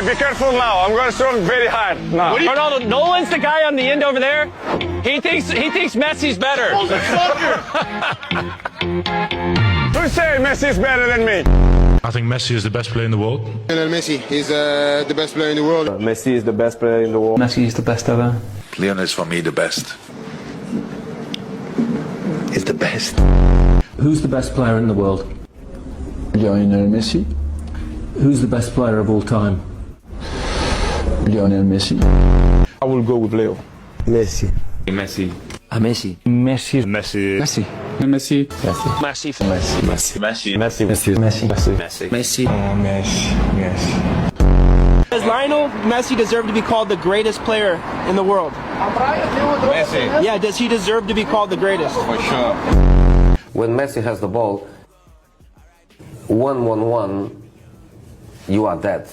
Be careful now. I'm going to throw very hard now. Ronaldo, Nolan's the guy on the end over there. He thinks Messi's better. Who say Messi is better than me? I think Messi is the best player in the world. Lionel Messi is the best player in the world. Messi is the best player in the world. Messi is the best ever. Lionel is for me the best. Is the best. Who's the best player in the world? Lionel Messi. Who's the best player of all time? Lionel Messi. I will go with Leo. Messi. Messi. Messi. Messi. Messi. Messi. Messi. Messi. Messi. Messi. Messi. Messi. Messi. Does Lionel Messi deserve to be called the greatest player in the world? Messi. Yeah, does he deserve to be called the greatest? For sure. When Messi has the ball, 1-1-1, you are dead.